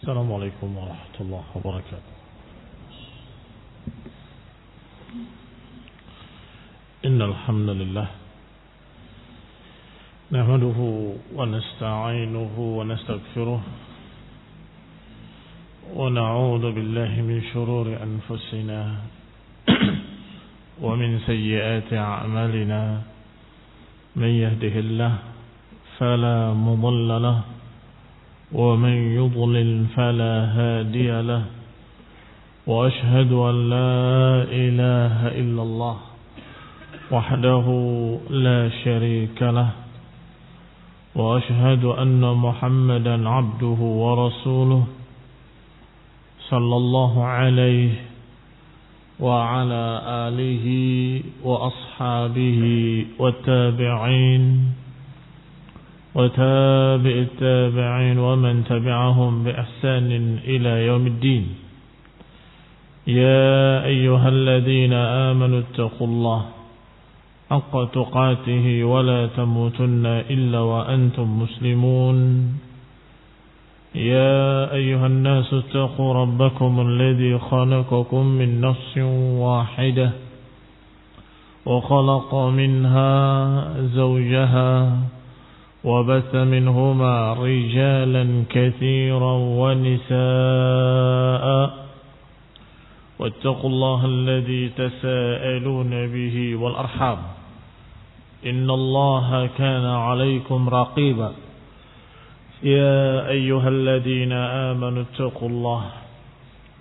السلام عليكم ورحمة الله وبركاته. إن الحمد لله نحمده ونستعينه ونستغفره ونعوذ بالله من شرور أنفسنا ومن سيئات أعمالنا. من يهده الله فلا مضل له ومن يضلل فلا هادي له وأشهد أن لا إله إلا الله وحده لا شريك له وأشهد أن محمدا عبده ورسوله صلى الله عليه وعلى آله وأصحابه والتابعين وتابع التابعين ومن تبعهم بإحسان إلى يوم الدين. يا أيها الذين آمنوا اتقوا الله حق تقاته ولا تموتن إلا وأنتم مسلمون. يا أيها الناس اتقوا ربكم الذي خلقكم من نفس واحدة وخلق منها زوجها وبث منهما رجالا كثيرا ونساء واتقوا الله الذي تساءلون به والأرحام إن الله كان عليكم رقيبا. يا أيها الذين آمنوا اتقوا الله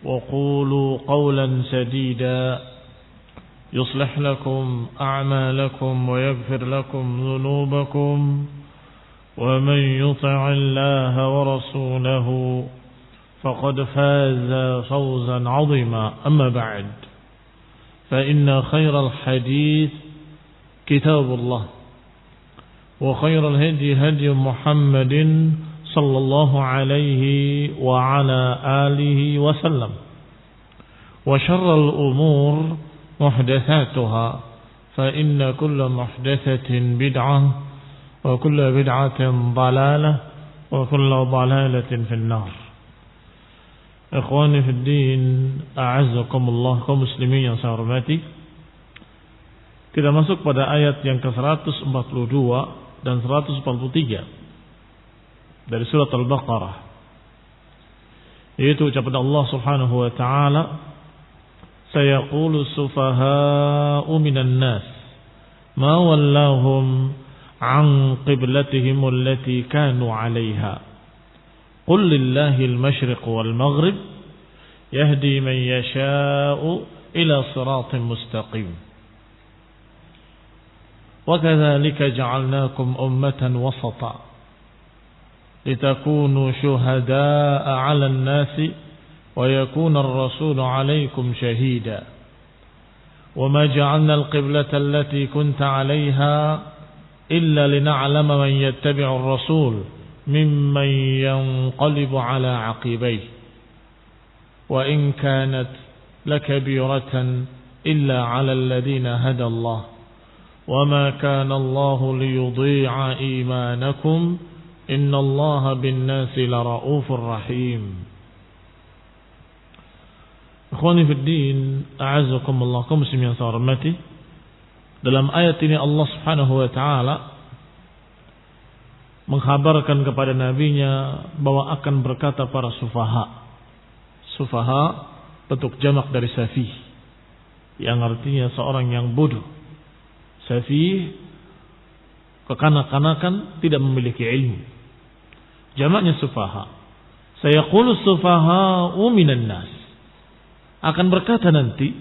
وقولوا قولا سديدا يصلح لكم أعمالكم ويغفر لكم ذنوبكم ومن يطع الله ورسوله فقد فاز فوزا عظيما. أما بعد فإن خير الحديث كتاب الله وخير الهدي هدي محمد صلى الله عليه وعلى آله وسلم وشر الأمور محدثاتها فإن كل محدثة بدعة وكل بدعة ضلالة وكل ضلالة في النار. Ikhwani fid din, a'azzakumullah, kaum muslimin yang saya hormati. Kita masuk pada ayat yang ke-142 dan 143 dari surat Al-Baqarah, yaitu ucapan Allah Subhanahu wa taala, sayaqulu sufaha'u minan nas ma wallahum an qiblatihim allati kanu 'alayha qul lillahi al-mashriq wal maghrib yahdi man yasha'u ila siratin mustaqim wa kadzalika ja'alnakum ummatan wasata litakunu syuhada'a 'alan nasi wa yakuna ar-rasulu 'alaykum shahida wa ma ja'alna al-qiblata allati kunta 'alayha illa lina'lama man yattabi'u ar-rasul mimman yanqalibu 'ala 'aqibayhi wa in kanat lakabiratan illa 'ala alladhina hada Allah wa ma kana Allahu liyudhi'a imanakum innallaha bin-nasi lara'ufur rahim. Ikhwani fid din, a'azzakumullah, kaum muslimin yang saya hormati. Dalam ayat ini Allah Subhanahu wa taala mengkhabarkan kepada nabinya bahwa akan berkata para sufaha. Sufaha bentuk jamak dari safih, yang artinya seorang yang bodoh. Safih, kekanak-kanakan, tidak memiliki ilmu. Jamaknya sufaha. Sayaqulu sufaha'u minan nas, akan berkata nanti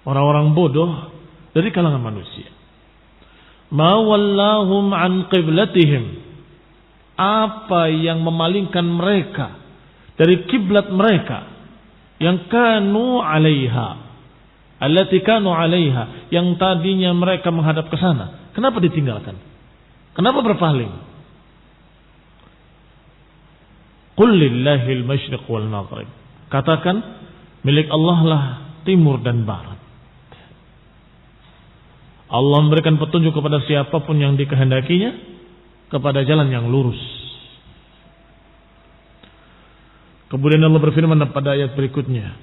orang-orang bodoh dari kalangan manusia, ma wallahum an qiblatihim, apa yang memalingkan mereka dari kiblat mereka, yang kanu 'alaiha, allati kanu 'alaiha, yang tadinya mereka menghadap ke sana. Kenapa ditinggalkan? Kenapa berpaling? Qul lillahil masyriq wal maghrib, katakan milik Allah lah timur dan barat. Allah memberikan petunjuk kepada siapapun yang dikehendakinya kepada jalan yang lurus. Kemudian Allah berfirman pada ayat berikutnya,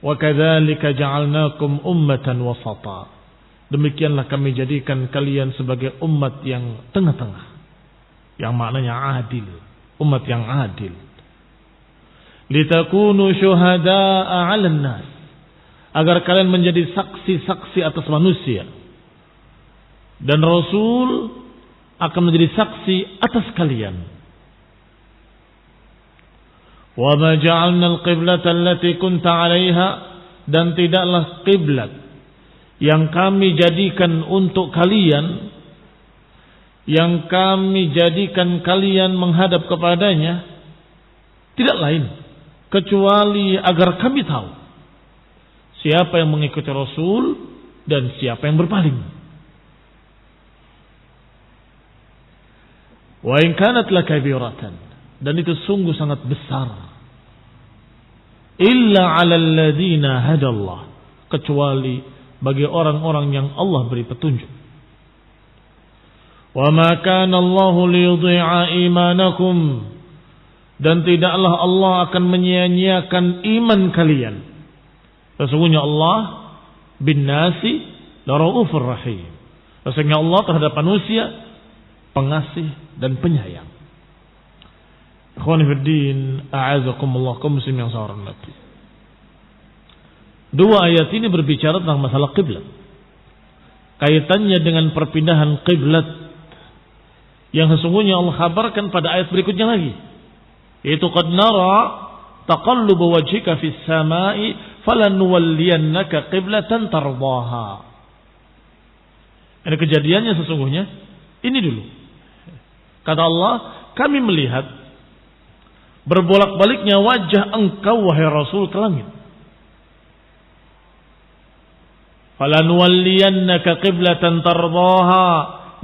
wa kadzalika ja'alnakum ummatan wasata. Demikianlah kami jadikan kalian sebagai umat yang tengah-tengah, yang maknanya adil, umat yang adil. Litakunu syuhada'a 'alan nas, agar kalian menjadi saksi-saksi atas manusia, dan Rasul akan menjadi saksi atas kalian. Wa ma ja'alna al-qiblata allati kunta 'alaiha, dan tidaklah kiblat yang kami jadikan untuk kalian, yang kami jadikan kalian menghadap kepadanya, tidak lain kecuali agar kami tahu siapa yang mengikuti Rasul dan siapa yang berpaling. Wa in kanat lakabiratan, dan itu sungguh sangat besar, illa 'alal ladzina hadallah, kecuali bagi orang-orang yang Allah beri petunjuk. Wa ma kana Allahu liyudhi'a imanakum, dan tidaklah Allah akan menyia-nyiakan iman kalian. Sesungguhnya Allah bin nasi laraufur rahim. Sesungguhnya Allah terhadap manusia pengasih dan penyayang. Ikhwani fiddin, a'azakumullah, kaum muslim yang saya hormati. Dua ayat ini berbicara tentang masalah kiblat. Kaitannya dengan perpindahan kiblat yang sesungguhnya Allah kabarkan pada ayat berikutnya lagi, yaitu qad nara taqalluba wajhika fis samai falanuwalliyannaka qiblatan tardaha. Ini kejadiannya sesungguhnya ini dulu. Kata Allah, kami melihat berbolak-baliknya wajah engkau wahai Rasul ke langit. Falanuwalliyannaka qiblatan tardaha,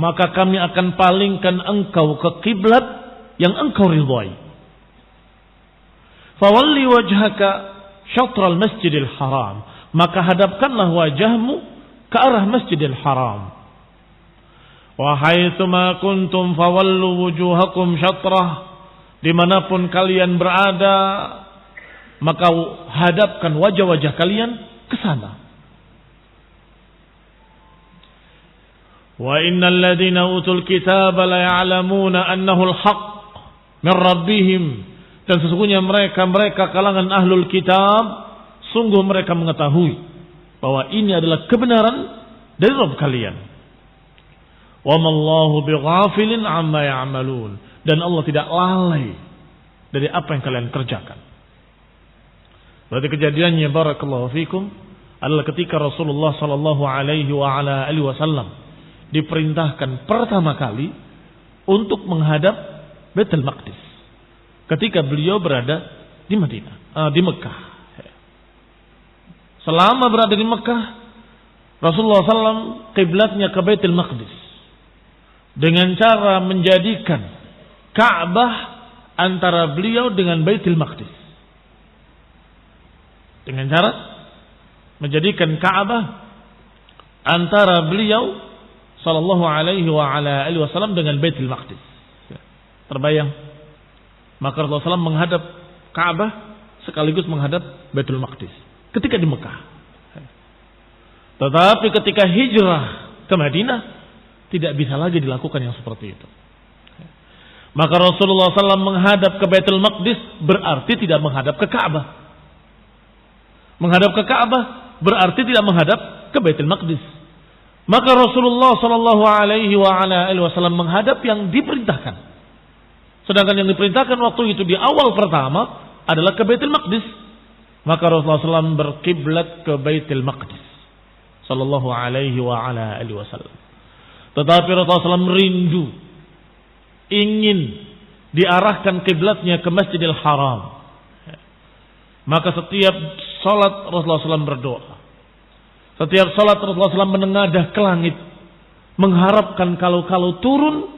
maka kami akan palingkan engkau ke kiblat yang engkau ridhai. Fawalli wajhaka syatral masjidil haram, maka hadapkanlah wajahmu ke arah masjidil haram. Wa haitsuma kuntum fawallu wujuhakum syatrah, dimanapun kalian berada maka hadapkan wajah-wajah kalian ke sana. Wa innal ladzina utul kitaba la ya'lamuna annahu al-haqq min rabbihim, dan sesungguhnya mereka kalangan ahlul kitab, sungguh mereka mengetahui bahwa ini adalah kebenaran dari Rabb kalian. Wa mallahu bighafilin amma ya'malun, dan Allah tidak lalai dari apa yang kalian kerjakan. Berarti kejadiannya barakallahu fikum adalah ketika Rasulullah sallallahu alaihi wa ala alihi wasallam diperintahkan pertama kali untuk menghadap Baitul Maqdis ketika beliau berada di Madinah, di Mekah. Selama berada di Mekah, Rasulullah SAW kiblatnya ke Baitul Maqdis dengan cara menjadikan Ka'bah antara beliau dengan Baitul Maqdis. Dengan cara menjadikan Ka'bah antara beliau sallallahu alaihi wa ala alihi wasallam dengan Baitul Maqdis. Terbayang? Maka Rasulullah SAW menghadap Ka'bah sekaligus menghadap Baitul Maqdis ketika di Mekah. Tetapi ketika hijrah ke Madinah tidak bisa lagi dilakukan yang seperti itu. Maka Rasulullah SAW menghadap ke Baitul Maqdis berarti tidak menghadap ke Ka'bah. Menghadap ke Ka'bah berarti tidak menghadap ke Baitul Maqdis. Maka Rasulullah sallallahu alaihi wa ala alihi wasallam menghadap yang diperintahkan. Sedangkan yang diperintahkan waktu itu di awal pertama adalah ke Baitul Maqdis. Maka Rasulullah SAW berkiblat ke Baitul Maqdis sallallahu alaihi wa ala alihi wasallam. Tetapi Rasulullah SAW rindu, ingin diarahkan kiblatnya ke Masjidil Haram. Maka setiap salat Rasulullah SAW berdoa. Setiap salat Rasulullah SAW menengadah ke langit, mengharapkan kalau turun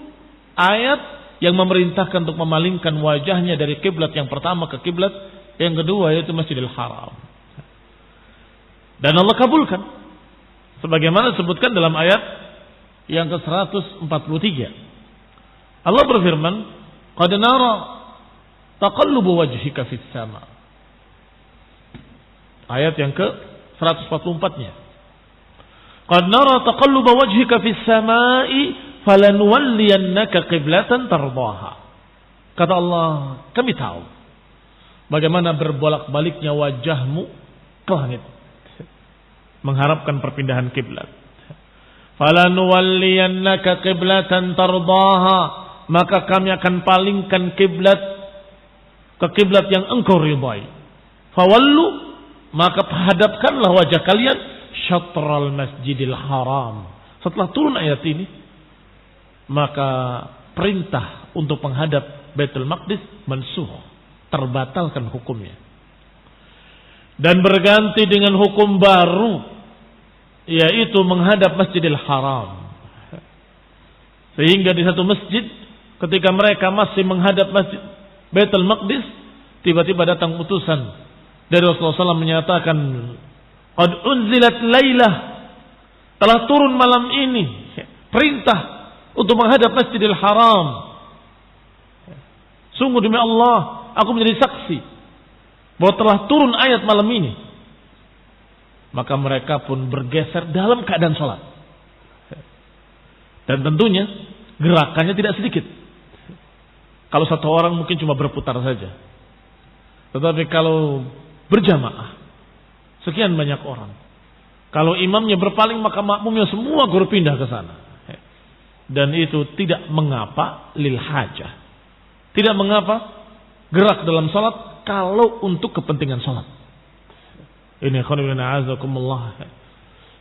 ayat yang memerintahkan untuk memalingkan wajahnya dari kiblat yang pertama ke kiblat yang kedua, yaitu Masjidil Haram. Dan Allah kabulkan, sebagaimana disebutkan dalam ayat yang ke-143. Allah berfirman, "Qad nara taqallubu wajhika fis sama. Ayat yang ke 144-nya. Qad nara taqalluba wajhika fis sama'i falanuwalliyannaka qiblatan tardaha. Kata Allah, kami tahu bagaimana berbolak-baliknya wajahmu ke langit, mengharapkan perpindahan kiblat. Falanuwalliyannaka qiblatan tardaha, maka kami akan palingkan kiblat ke kiblat yang engkau ridai. Fawallu, maka hadapkanlah wajah kalian syatral masjidil haram. Setelah turun ayat ini, maka perintah untuk menghadap Baitul Maqdis mansuh, terbatalkan hukumnya. Dan berganti dengan hukum baru, yaitu menghadap Masjidil Haram. Sehingga di satu masjid, ketika mereka masih menghadap Masjid Baitul Maqdis, tiba-tiba datang utusan dari Rasulullah SAW menyatakan, qad unzilat lailah, telah turun malam ini perintah untuk menghadap Masjidil Haram. Sungguh demi Allah, aku menjadi saksi bahwa telah turun ayat malam ini. Maka mereka pun bergeser dalam keadaan sholat. Dan tentunya gerakannya tidak sedikit. Kalau satu orang mungkin cuma berputar saja. Tetapi kalau berjamaah, sekian banyak orang. Kalau imamnya berpaling, maka makmumnya semua berpindah ke sana. Dan itu tidak mengapa lil hajah. Tidak mengapa gerak dalam salat kalau untuk kepentingan salat. Ini khonibina azakumullah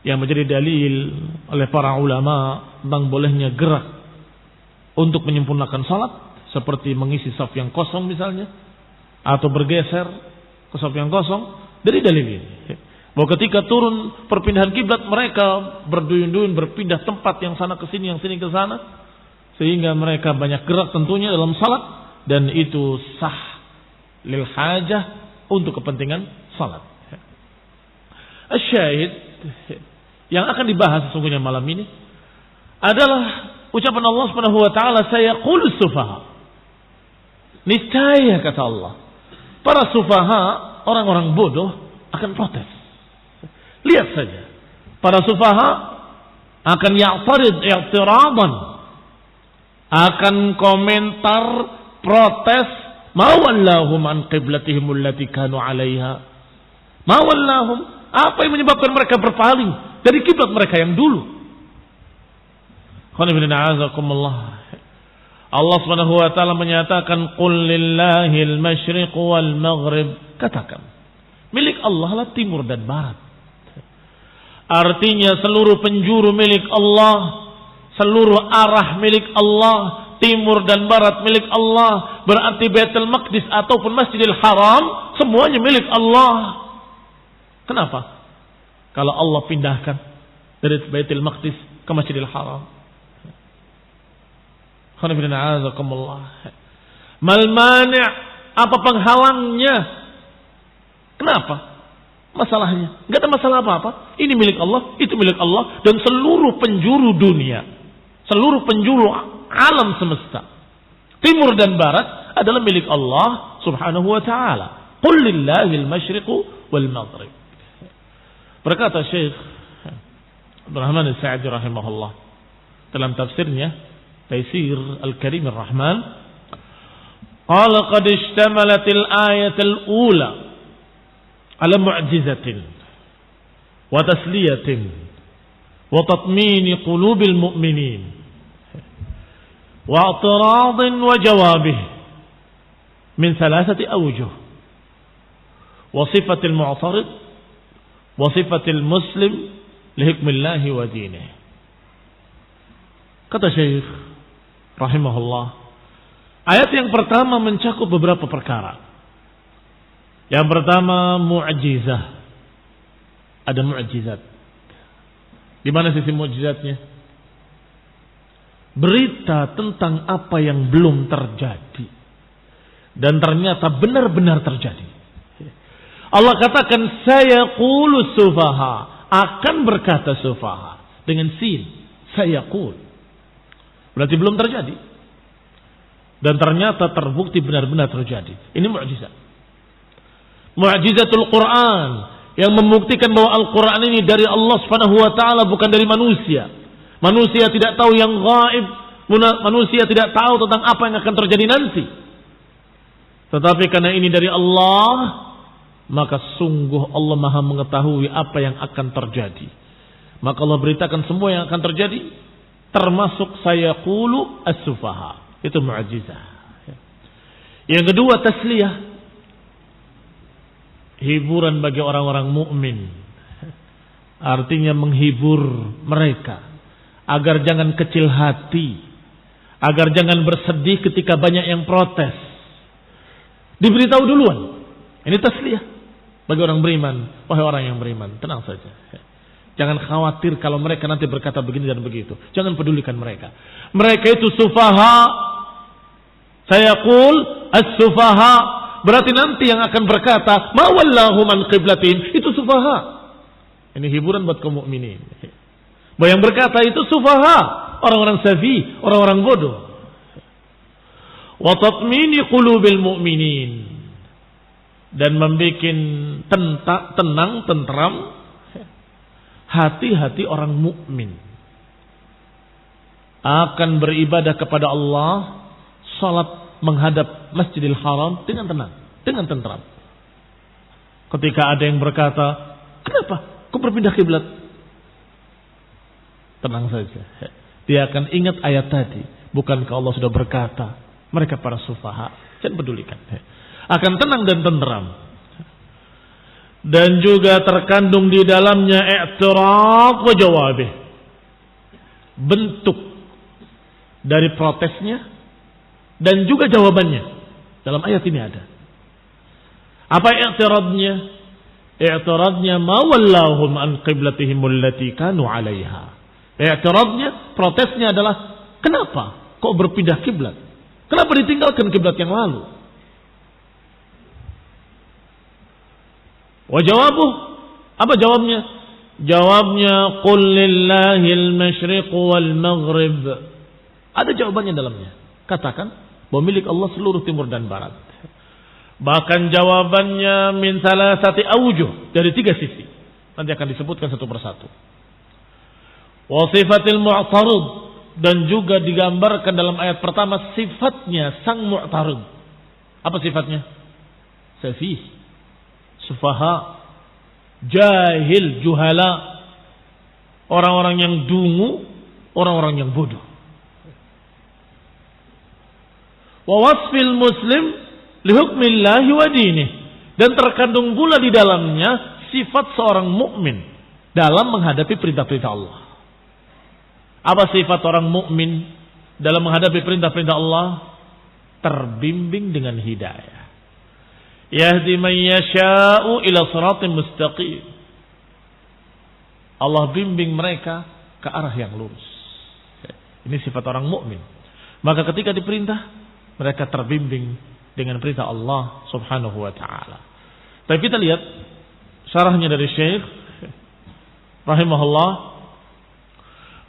yang menjadi dalil oleh para ulama tentang bolehnya gerak untuk menyempurnakan salat, seperti mengisi saf yang kosong misalnya, atau bergeser ke saf yang kosong. Dari dalil ini bahwa ketika turun perpindahan kiblat, mereka berduyun-duyun berpindah tempat, yang sana ke sini, yang sini ke sana, sehingga mereka banyak gerak tentunya dalam salat, dan itu sah lil hajah untuk kepentingan salat. Asyahid yang akan dibahas sesungguhnya malam ini adalah ucapan Allah Subhanahu wa taala, sayaqulu sufaha. Niscaya kata Allah, para sufaha, orang-orang bodoh akan protes. Lihat saja, para sufaha akan i'tiradan, akan komentar, protes, ma wallahum an qiblatihim allati kanu 'alaiha. Ma wallahum, apa yang menyebabkan mereka berpaling dari kiblat mereka yang dulu? Allah Subhanahu wa taala menyatakan, qul lillahil masyriq wal maghrib. Katakan, milik Allah lah timur dan barat. Artinya seluruh penjuru milik Allah, seluruh arah milik Allah, timur dan barat milik Allah. Berarti Baitul Maqdis ataupun Masjidil Haram semuanya milik Allah. Kenapa? Kalau Allah pindahkan dari Baitul Maqdis ke Masjidil Haram. Mal mani', apa penghalangnya? Kenapa? Masalahnya enggak ada masalah apa-apa. Ini milik Allah, itu milik Allah, dan seluruh penjuru dunia, seluruh penjuru alam semesta, timur dan barat adalah milik Allah Subhanahu wa taala. Qul lillahil masyriqu wal maghrib. Berkata Syekh Abdul Rahman As-Sa'di rahimahullah dalam tafsirnya Taisir Al-Karim Ar-Rahman, qala qad ishtamalat al-ayat al-ula ala mu'jizatin wa tasliyatin wa tatmin qulubil mu'minin wa i'tiradin wa jawabih min thalathati awjuh wa sifatil mu'tarid wa sifatil muslim li hukmillahi wa dinihi. Kata Syekh rahimahullah, ayat yang pertama mencakup beberapa perkara. Yang pertama mu'jizah. Ada mu'jizat. Di mana sisi mu'jizatnya? Berita tentang apa yang belum terjadi dan ternyata benar-benar terjadi. Allah katakan, sayaqulu sufaha, akan berkata sufaha dengan sin, sayaqul. Berarti belum terjadi. Dan ternyata terbukti benar-benar terjadi. Ini mukjizat. Mukjizatul Quran yang membuktikan bahwa Al-Quran ini dari Allah Subhanahu wa taala, bukan dari manusia. Manusia tidak tahu yang gaib, manusia tidak tahu tentang apa yang akan terjadi nanti. Tetapi karena ini dari Allah, maka sungguh Allah Maha mengetahui apa yang akan terjadi. Maka Allah beritakan semua yang akan terjadi, termasuk sayaqulu as-sufaha. Itu mukjizat. Yang kedua, tasliyah, hiburan bagi orang-orang mukmin. Artinya menghibur mereka agar jangan kecil hati, agar jangan bersedih ketika banyak yang protes. Diberitahu duluan. Ini tasliyah bagi orang beriman. Wahai orang yang beriman, tenang saja. Jangan khawatir kalau mereka nanti berkata begini dan begitu. Jangan pedulikan mereka. Mereka itu sufaha. Sayaqul as-sufaha. Berarti nanti yang akan berkata, ma wallahu man qiblatihim, itu sufaha. Ini hiburan buat kaum mukminin. Bahwa yang berkata itu sufaha, orang-orang safi, orang-orang bodoh. Wa tatmini qulubil mu'minin, dan membuat tenang, tentram hati-hati orang mukmin akan beribadah kepada Allah, salat menghadap Masjidil Haram dengan tenang, dengan tentram. Ketika ada yang berkata, kenapa kau berpindah kiblat? Tenang saja. Dia akan ingat ayat tadi. Bukankah Allah sudah berkata, mereka para sufaha? Jangan pedulikan. Akan tenang dan tentram. Dan juga terkandung di dalamnya i'tiraf wa jawabih, bentuk dari protesnya dan juga jawabannya. Dalam ayat ini ada. Apa i'tiradnya? I'tiradnya ma wallahum an qiblatihim allati kanu 'alaiha. I'tiradnya, protesnya adalah kenapa kok berpindah kiblat? Kenapa ditinggalkan kiblat yang lalu? Wa jawabuh, apa jawabnya? Jawabnya qul lillahil masyriq wal maghrib. Ada jawabannya dalamnya. Katakan bahwa milik Allah seluruh timur dan barat. Bahkan jawabannya min salasati awjuh, dari 3 sisi. Nanti akan disebutkan satu persatu. Wa sifatil mu'tarid, dan juga digambarkan dalam ayat pertama sifatnya sang mu'tarid. Apa sifatnya? Safih, sufaha, jahil, juhala, orang-orang yang dungu, orang-orang yang bodoh. Wa wasfil muslim li hukmillahi wa dinih, dan terkandung pula di dalamnya sifat seorang mukmin dalam menghadapi perintah-perintah Allah. Apa sifat orang mukmin dalam menghadapi perintah-perintah Allah? Terbimbing dengan hidayah. Yahdi man yasha'u ila siratin mustaqim. Allah bimbing mereka ke arah yang lurus. Ini sifat orang mukmin. Maka ketika diperintah, mereka terbimbing dengan perintah Allah Subhanahu wa taala. Tapi kita lihat syarahnya dari Syekh rahimahullah.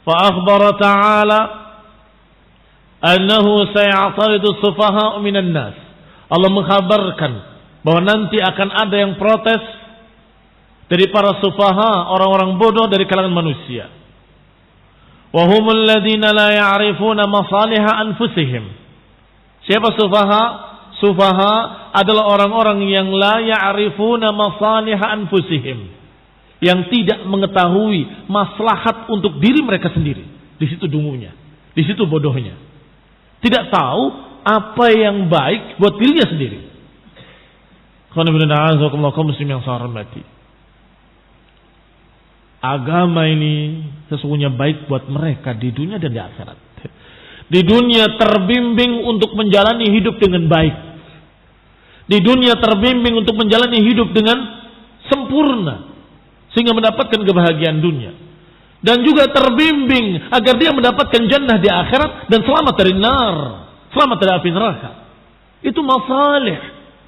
Fa akhbara ta'ala annahu sayataridu sufaha minan nas. Allah mengkhabarkan bahwa nanti akan ada yang protes dari para sufaha, orang-orang bodoh dari kalangan manusia. Wa humul ladzina la ya'rifuna masaliha anfusihim. Siapa sufaha? Sufaha adalah orang-orang yang la ya'rifuna masaliha anfusihim, yang tidak mengetahui maslahat untuk diri mereka sendiri. Di situ dungunya, di situ bodohnya. Tidak tahu apa yang baik buat dirinya sendiri. Kaum muslim yang saya hormati, agama ini sesungguhnya baik buat mereka di dunia dan di akhirat. Di dunia terbimbing untuk menjalani hidup dengan baik. Di dunia terbimbing untuk menjalani hidup dengan sempurna, sehingga mendapatkan kebahagiaan dunia. Dan juga terbimbing agar dia mendapatkan jannah di akhirat dan selamat dari nar, selamat dari api neraka. Itu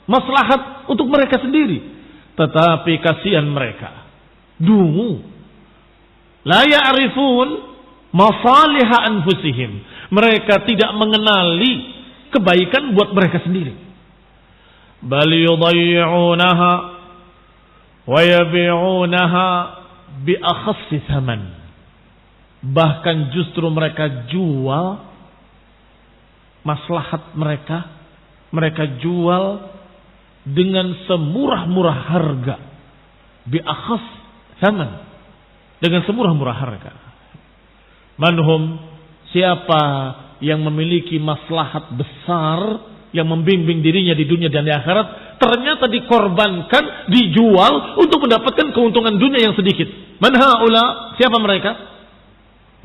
maslahat untuk mereka sendiri. Tetapi kasihan mereka, dungu, la ya'rifun masaliha anfusihim. Mereka tidak mengenali kebaikan buat mereka sendiri. Bal yudayyi'unaha wa yabi'unaha bi akhassi thaman. Bahkan justru mereka jual maslahat mereka jual dengan semurah-murah harga. Bi akhas thaman, dengan semurah-murah harga. Manhum, siapa yang memiliki maslahat besar yang membimbing dirinya di dunia dan di akhirat, ternyata dikorbankan, dijual untuk mendapatkan keuntungan dunia yang sedikit. Man haula? Siapa mereka?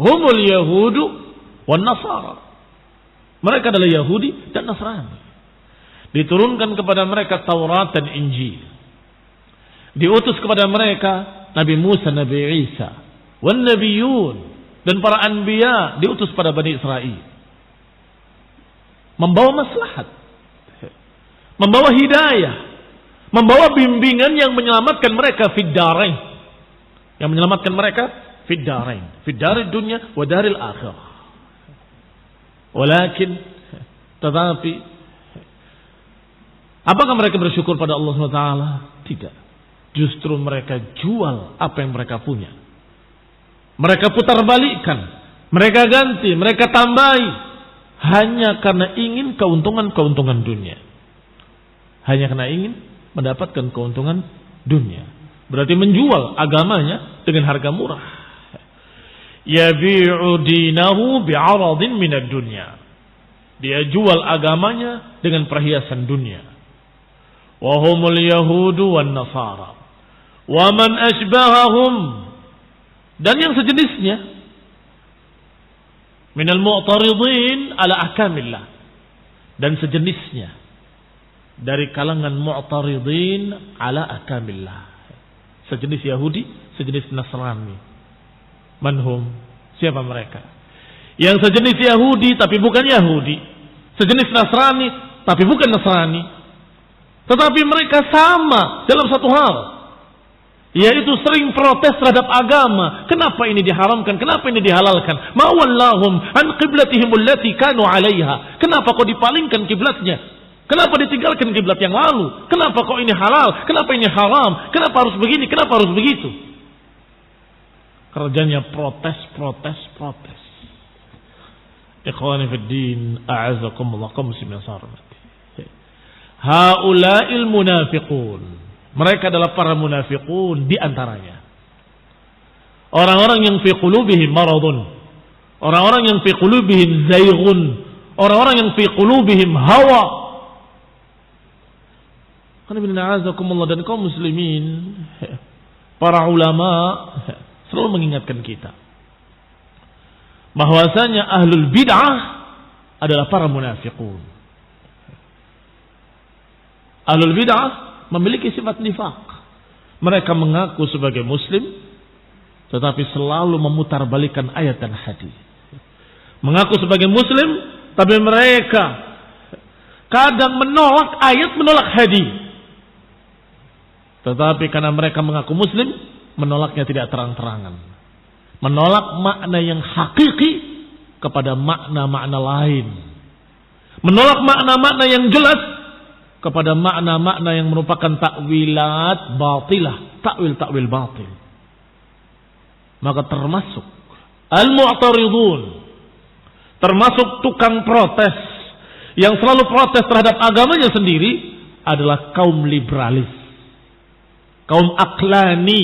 Humul yahudu wan nasara. Mereka adalah Yahudi dan Nasrani. Diturunkan kepada mereka Taurat dan Injil. Diutus kepada mereka Nabi Musa, Nabi Isa, wan nabiyun, dan para anbiya diutus pada Bani Israel. Membawa maslahat, membawa hidayah, membawa bimbingan yang menyelamatkan mereka fid darain. Yang menyelamatkan mereka fid darain, fid darid dunya wa daril akhirah. Walakin, tetapi apakah mereka bersyukur pada Allah SWT? Tidak. Justru mereka jual apa yang mereka punya. Mereka putar balikkan, mereka ganti, mereka tambahi, hanya karena ingin keuntungan dunia. Hanya karena ingin mendapatkan keuntungan dunia. Berarti menjual agamanya dengan harga murah. Yabi'u dinahu bi'aradin minad dunya. Dia jual agamanya dengan perhiasan dunia. Wa humul yahudu wan nasara. Wa man asbahahum, dan yang sejenisnya minal mu'taridin ala ahkamillah, dan sejenisnya dari kalangan mu'taridin ala ahkamillah. Sejenis Yahudi, sejenis Nasrani. Manhum, siapa mereka? Yang sejenis Yahudi tapi bukan Yahudi, sejenis Nasrani tapi bukan Nasrani, tetapi mereka sama dalam satu hal, yaitu sering protes terhadap agama. Kenapa ini diharamkan? Kenapa ini dihalalkan? Ma wallahum an qiblatihim allati kanu 'alaiha. Kenapa kok dipalingkan kiblatnya? Kenapa ditinggalkan kiblat yang lalu? Kenapa kok ini halal? Kenapa ini haram? Kenapa harus begini? Kenapa harus begitu? Kerjanya protes. Ikhwani fid din, a'azakumullah, kaum muslimin sarmat. Haula'il munafiqun. Mereka adalah para munafiqun di antaranya. Orang-orang yang fi qulubihim maradun. Orang-orang yang fi qulubihim zayghun. Orang-orang yang fi qulubihim hawa. Dan kaum muslimin, para ulama selalu mengingatkan kita bahwasanya ahlul bid'ah adalah para munafiqun. Ahlul bid'ah memiliki sifat nifaq. Mereka mengaku sebagai muslim, tetapi selalu memutarbalikkan ayat dan hadis. Mengaku sebagai muslim, tapi mereka kadang menolak ayat, menolak hadis. Tetapi karena mereka mengaku muslim, menolaknya tidak terang-terangan. Menolak makna yang hakiki kepada makna-makna lain. Menolak makna-makna yang jelas kepada makna-makna yang merupakan takwilat batilah, takwil batil. Maka termasuk al-mu'taridun, termasuk tukang protes yang selalu protes terhadap agamanya sendiri adalah kaum liberalis, kaum aklani,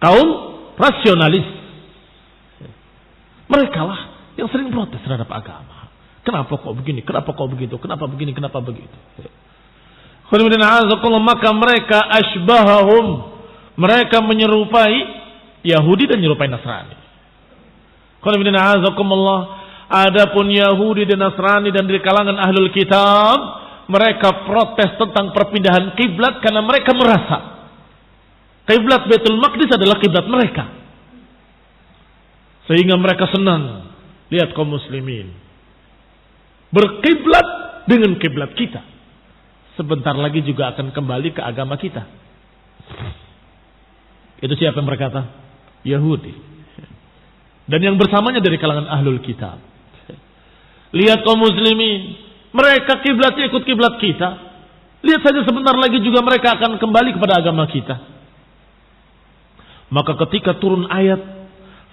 kaum rasionalis. Mereka lah yang sering protes terhadap agama. Kenapa kok begini? Kenapa kok begitu? Kenapa begini? Kenapa begitu? Maka mereka asbahahum, mereka menyerupai Yahudi dan menyerupai Nasrani. Adapun Yahudi dan Nasrani dan di kalangan ahlul kitab, mereka protes tentang perpindahan kiblat karena mereka merasa kiblat Baitul Maqdis adalah kiblat mereka. Sehingga mereka senang lihat kaum muslimin berkiblat dengan kiblat kita. Sebentar lagi juga akan kembali ke agama kita. Itu siapa yang berkata? Yahudi. Dan yang bersamanya dari kalangan ahlul kitab. Lihat kaum muslimin, mereka kiblatnya ikut kiblat kita. Lihat saja sebentar lagi juga mereka akan kembali kepada agama kita. Maka ketika turun ayat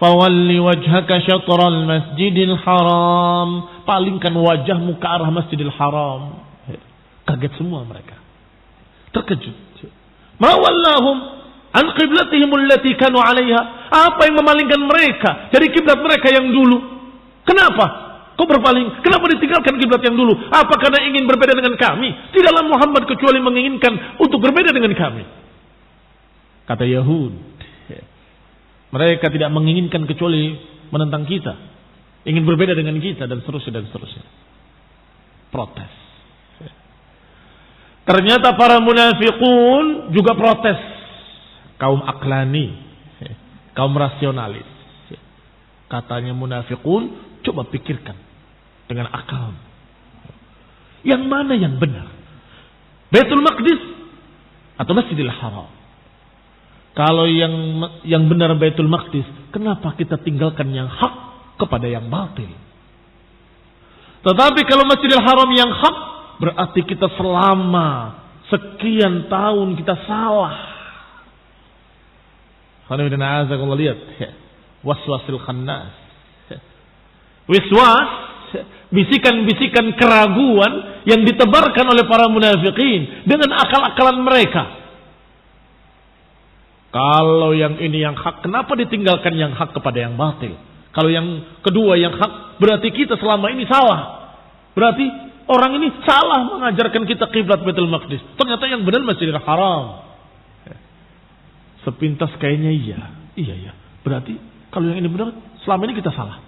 fawalli wajhaka syatral masjidil haram, palingkan wajahmu ke arah Masjidil Haram. Kaget semua mereka. Terkejut. Ma wallahum an qiblatihim allati kanu 'alaiha. Apa yang memalingkan mereka dari kiblat mereka yang dulu? Kenapa? Kok berpaling? Kenapa ditinggalkan kiblat yang dulu? Apa karena ingin berbeda dengan kami? Tidaklah Muhammad kecuali menginginkan untuk berbeda dengan kami. Kata Yahud, mereka tidak menginginkan kecuali menentang kita, ingin berbeda dengan kita dan seterusnya. Protes. Ternyata para munafiqun juga protes. Kaum aklani, kaum rasionalis. Katanya munafiqun, coba pikirkan dengan akal. Yang mana yang benar? Baitul Maqdis atau Masjidil Haram? Kalau yang benar Baitul Maqdis, kenapa kita tinggalkan yang hak kepada yang batil? Tetapi kalau Masjidil Haram yang hak, berarti kita selama sekian tahun kita salah. Kalau lihat waswasil khannas, wiswas, bisikan-bisikan keraguan yang ditebarkan oleh para munafikin dengan akal-akalan mereka. Kalau yang ini yang hak, kenapa ditinggalkan yang hak kepada yang batil? Kalau yang kedua yang hak, berarti kita selama ini salah. Berarti orang ini salah mengajarkan kita kiblat Baitul Maqdis. Ternyata yang benar Masjidil Haram. Sepintas kayaknya iya. Berarti kalau yang ini benar, selama ini kita salah.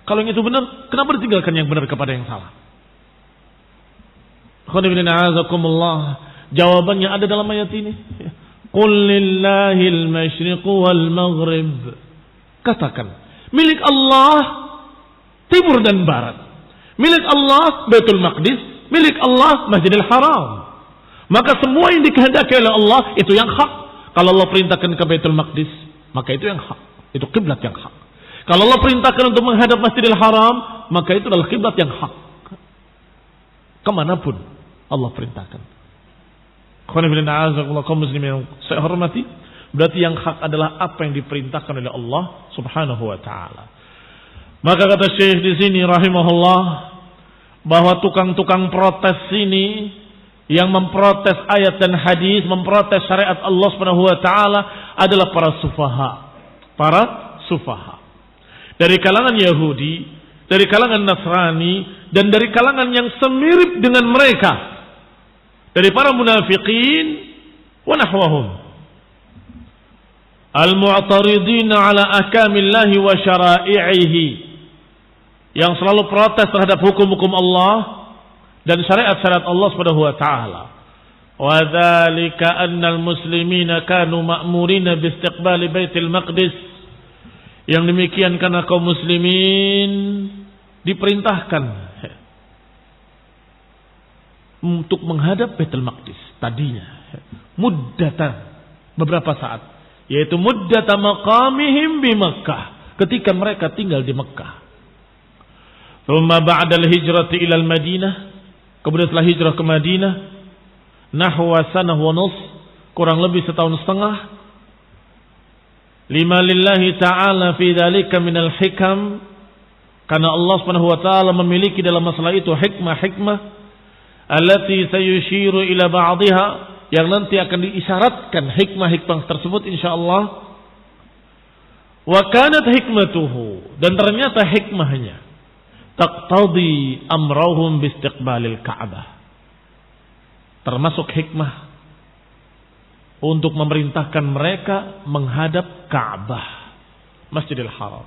Kalau yang itu benar, kenapa ditinggalkan yang benar kepada yang salah? Jawabannya ada dalam ayat ini. Qul lillahil masyriqu wal maghrib. Katakan, milik Allah timur dan barat. Milik Allah Baitul Maqdis, milik Allah Masjidil Haram. Maka semua yang dikehendaki oleh Allah itu yang hak. Kalau Allah perintahkan ke Baitul Maqdis, maka itu yang hak. Itu kiblat yang hak. Kalau Allah perintahkan untuk menghadap Masjidil Haram, maka itu adalah kiblat yang hak. Kemanapun Allah perintahkan. Kaum muslimin yang saya hormati, berarti yang hak adalah apa yang diperintahkan oleh Allah Subhanahu wa taala. Maka kata Syekh di sini rahimahullah, bahwa tukang-tukang protes ini yang memprotes ayat dan hadis, memprotes syariat Allah Subhanahu wa taala adalah para sufaha. Para sufaha. Dari kalangan Yahudi, dari kalangan Nasrani, dan dari kalangan yang semirip dengan mereka. Dari para munafiqin wa nahwahum. Al-mu'taridin ala ahkamillahi wa syara'ihi. Yang selalu protes terhadap hukum-hukum Allah dan syariat-syariat Allah Subhanahu wa taala. Wa dzalika annal muslimina kanu ma'murina bi istiqbali Baitul Maqdis. Yang demikian karena kaum muslimin diperintahkan untuk menghadap Baitul Maqdis tadinya muddatan beberapa saat, yaitu muddata maqamihim bi Makkah, ketika mereka tinggal di Mekkah. Thumma ba'da al-hijrati ila al-Madinah, kemudian setelah hijrah ke Madinah, nahwa sanah wa nus, kurang lebih setahun setengah, lima lillahi ta'ala fi dzalika minal hikam, karena Allah Subhanahu wa taala memiliki dalam masalah itu hikmah-hikmah allati sayushiru ila ba'dihha, yang nanti akan diisyaratkan hikmah-hikmah tersebut insyaallah. Wa kanat hikmatuhu, dan ternyata hikmahnya taqtadi amrahum bi istiqbalil Ka'bah, termasuk hikmah untuk memerintahkan mereka menghadap Ka'bah, Masjidil Haram.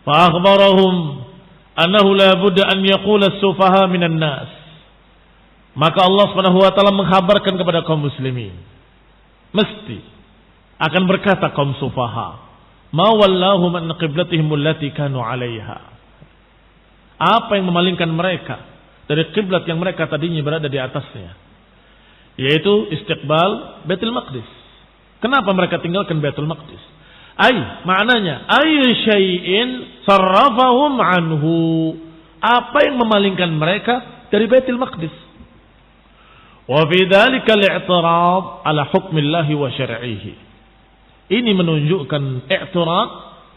Fa akhbarahum annahu la budda an yaqula as-sufaha minan nas. Maka Allah Subhanahu wa taala menghabarkan kepada kaum muslimin, mesti akan berkata kaum sufaha, ma wallahum an qiblatihim allati kanu 'alaiha. Apa yang memalingkan mereka dari kiblat yang mereka tadinya berada di atasnya, yaitu istiqbal Baitul Maqdis. Kenapa mereka tinggalkan Baitul Maqdis? Maknanya ayu syai'in sarrafahum anhu. Apa yang memalingkan mereka dari Baitul Maqdis? Wa fi dzalika al-i'tirad ala hukmillahi wa syar'ihi. Ini menunjukkan i'tirad,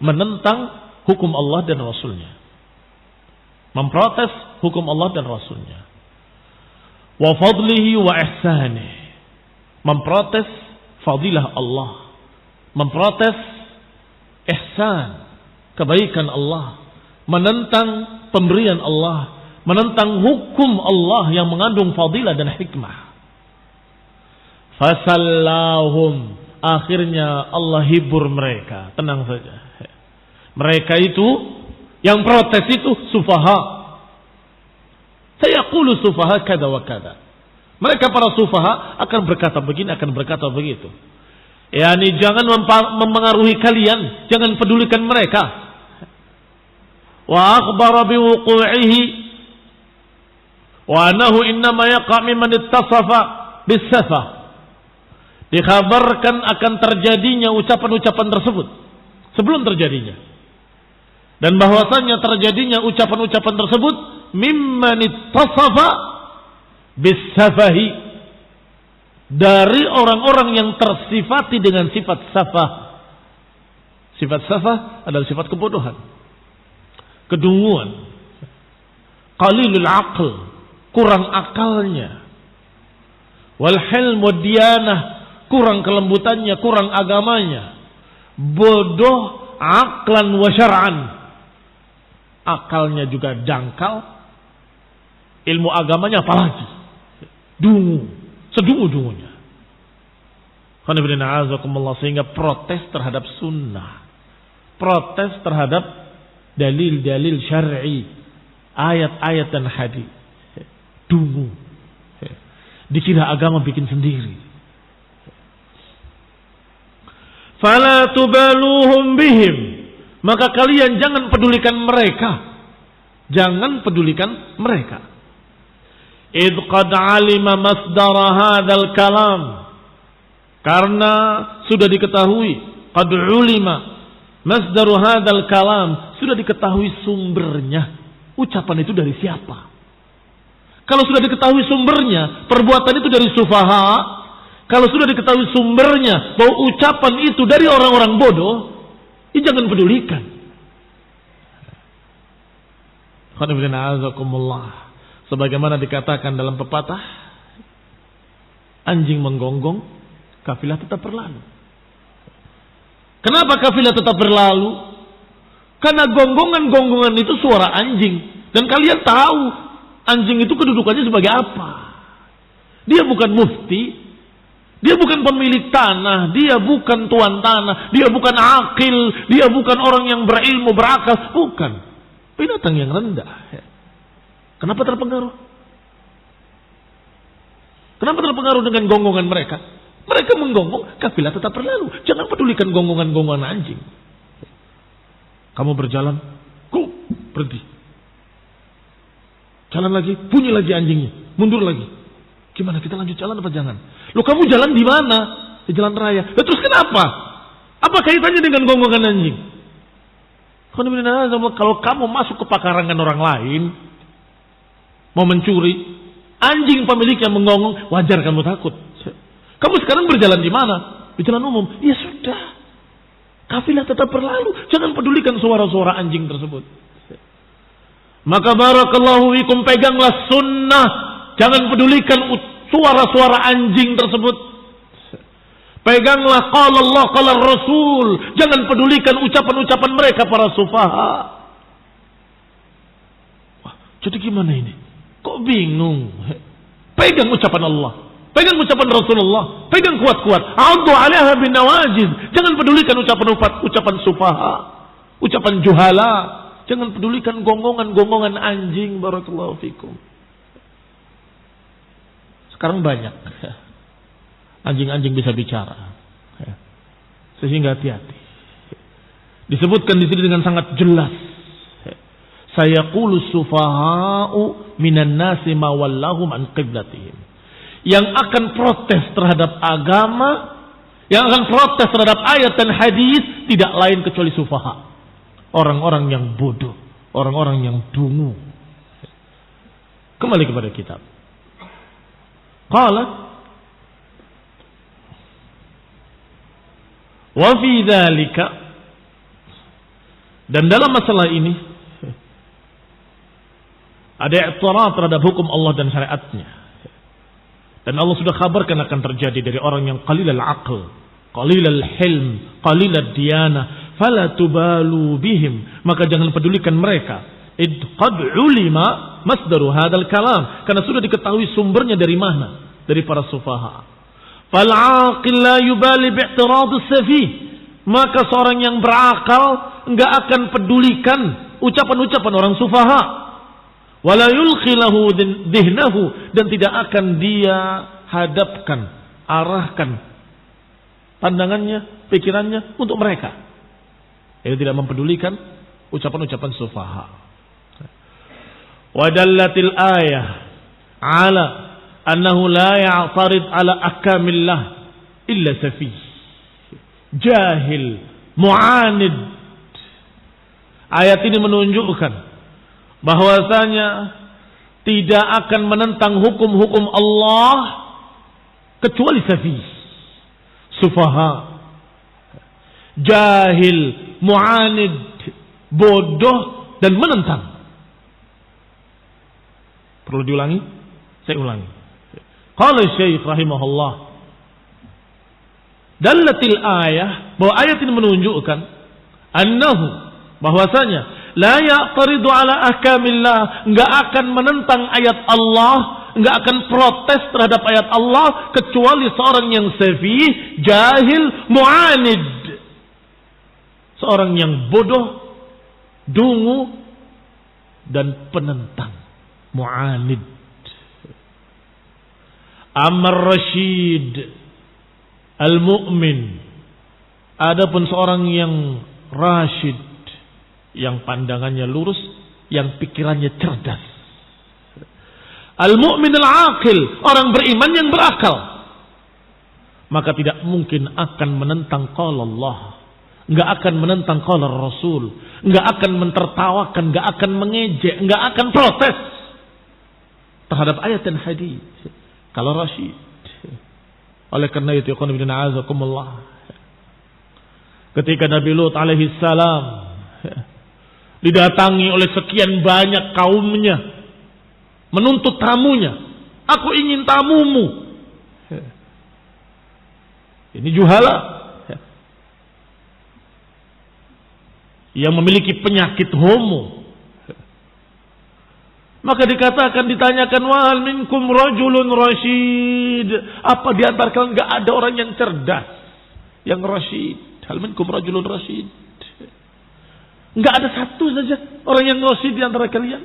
menentang hukum Allah dan Rasulnya. Memprotes hukum Allah dan Rasulnya. Wa fadlihi wa ihsanihi. Memprotes fadilah Allah. Memprotes ihsan, kebaikan Allah. Menentang pemberian Allah. Menentang hukum Allah yang mengandung fadilah dan hikmah. Fasallahum. Akhirnya Allah hibur mereka. Tenang saja. Mereka itu, yang protes itu sufaha. Saya qulu sufaha kada wa kada. Mereka para sufaha akan berkata begini, akan berkata begitu. Yani jangan mempengaruhi kalian. Jangan pedulikan mereka. Wa akhbara biwuqu'ihi wa annahu innama yaqa' mimman ittasafa bis-safa. Dikhabarkan akan terjadinya ucapan-ucapan tersebut sebelum terjadinya, dan bahwasannya terjadinya ucapan-ucapan tersebut mimman ittasafa bis-safahi, dari orang-orang yang tersifati dengan sifat safah. Sifat safah adalah sifat kebodohan, kedunguan, qalilul aql, kurang akalnya, wal hilm wad diyanah, kurang kelembutannya, kurang agamanya, bodoh aqlan wa syar'an, akalnya juga dangkal, ilmu agamanya apalagi dungu, sedungu-dungunya. Sehingga protes terhadap sunnah, protes terhadap dalil-dalil syar'i, ayat-ayat dan hadis, dungu, dikira agama bikin sendiri. Fala tubaluhum bihim, maka kalian jangan pedulikan mereka, jangan pedulikan mereka. Idh qad alima masdara hadzal kalam, karena sudah diketahui, qad ulima masdaru hadzal kalam, sudah diketahui sumbernya. Ucapan itu dari siapa? Kalau sudah diketahui sumbernya, perbuatan itu dari sufaha. Kalau sudah diketahui sumbernya bahwa ucapan itu dari orang-orang bodoh, ya jangan pedulikan. Sebagaimana dikatakan dalam pepatah, anjing menggonggong, kafilah tetap berlalu. Kenapa kafilah tetap berlalu? Karena gonggongan-gonggongan itu suara anjing. Dan kalian tahu anjing itu kedudukannya sebagai apa. Dia bukan mufti, dia bukan pemilik tanah, dia bukan tuan tanah, dia bukan akil, dia bukan orang yang berilmu, berakal, bukan. Binatang yang rendah. Kenapa terpengaruh? Kenapa terpengaruh dengan gonggongan mereka? Mereka menggonggong, kafilah tetap berlalu. Jangan pedulikan gonggongan-gonggongan anjing. Kamu berjalan, berhenti. Jalan lagi, bunyi lagi anjingnya, mundur lagi. Gimana, kita lanjut jalan apa jangan? Loh, kamu jalan di mana? Di jalan raya. Loh, terus kenapa? Apa kaitannya dengan gonggongan anjing? Kalau kamu masuk ke pekarangan orang lain, mau mencuri, anjing pemiliknya menggonggong, wajar kamu takut. Kamu sekarang berjalan di mana? Di jalan umum. Ya sudah, kafilah tetap berlalu. Jangan pedulikan suara-suara anjing tersebut. Maka barakallahu fikum, peganglah sunnah. Jangan pedulikan suara-suara anjing tersebut. Peganglah qala Allah, qala Rasul. Jangan pedulikan ucapan-ucapan mereka para sufaha. Wah, jadi gimana ini? Kok bingung? Pegang ucapan Allah, pegang ucapan Rasulullah, pegang kuat-kuat. A'udhu 'alaiha bin nawajiz. Jangan pedulikan ucapan sufaha, ucapan juhala. Jangan pedulikan gonggongan-gonggongan anjing. Barakallahu fikum. Sekarang banyak anjing-anjing bisa bicara, sehingga hati-hati. Disebutkan di sini dengan sangat jelas. Sayaqulu sufaha'u minan nasi ma wallahum an qiblatihim. Yang akan protes terhadap agama, Yang akan protes terhadap ayat dan hadis tidak lain kecuali sufaha. Orang-orang yang bodoh, orang-orang yang dungu. Kembali kepada kitab. Qala wa fi dzalika, dan dalam masalah ini ada i'tirad terhadap hukum Allah dan syariatnya. Dan Allah sudah kabarkan akan terjadi dari orang yang qalilal aql, qalilal hilm, qalilad diyanah, fala tubalu bihim, maka jangan pedulikan mereka. Id qad ulima masdaru hadzal kalam, karena sudah diketahui sumbernya dari mana, dari para sufaha. Fal aqil la yubali bi'tirad as-safih, maka seorang yang berakal enggak akan pedulikan ucapan-ucapan orang sufaha. Wala yulqi lahu dihnahu, dan tidak akan dia hadapkan, arahkan pandangannya, pikirannya untuk mereka. Dia tidak mempedulikan ucapan-ucapan sufaha. Wa dallatil ayah ala annahu la ya'tarid ala ahkamillah illa safih, jahil, mu'anid. Ayat ini menunjukkan bahwasanya tidak akan menentang hukum-hukum Allah kecuali safih, sufaha, jahil, mu'anid, bodoh dan menentang. Perlu diulangi? Saya ulangi. Qala Syekh rahimahullah, dallatil ayah, bahwa ayat ini menunjukkan annahu, bahwasanya la ya'taridu ala ahkamillah, enggak akan menentang ayat Allah, enggak akan protes terhadap ayat Allah kecuali seorang yang safih, jahil, mu'anid, seorang yang bodoh, dungu dan penentang, mu'anid. Amar Rashid al-mu'min, adapun seorang yang rasyid, yang pandangannya lurus, yang pikirannya cerdas. Al-mu'min al-aqil, orang beriman yang berakal, maka tidak mungkin akan menentang qala Allah, enggak akan menentang qala Rasul, enggak akan mentertawakan, enggak akan mengejek, enggak akan protes terhadap ayat dan hadis. Kalau rasyid. Oleh karena itu, ketika Nabi Lut alaihi salam didatangi oleh sekian banyak kaumnya, menuntut tamunya, aku ingin tamumu. Ini juhala yang memiliki penyakit homo. Maka dikatakan, ditanyakan, wahal minkum rajulun rasyid, apa di antara kalian enggak ada orang yang cerdas, yang rasyid? Hal minkum rajulun rasyid, enggak ada satu saja orang yang rasyid di antara kalian.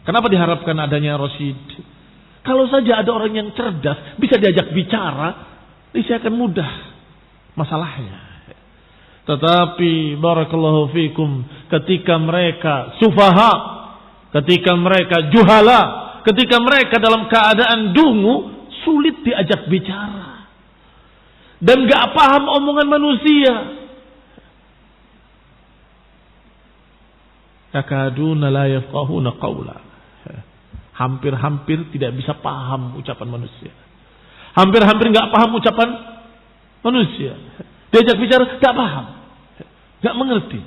Kenapa diharapkan adanya rasyid? Kalau saja ada orang yang cerdas, bisa diajak bicara, ini akan mudah masalahnya. Tetapi barakallahu fikum, ketika mereka sufaha, ketika mereka juhala, ketika mereka dalam keadaan dungu, sulit diajak bicara dan gak paham omongan manusia. Yakaduna la yafqahuna qawla, hampir-hampir tidak bisa paham ucapan manusia, hampir-hampir gak paham ucapan manusia. Diajak bicara gak paham, gak mengerti.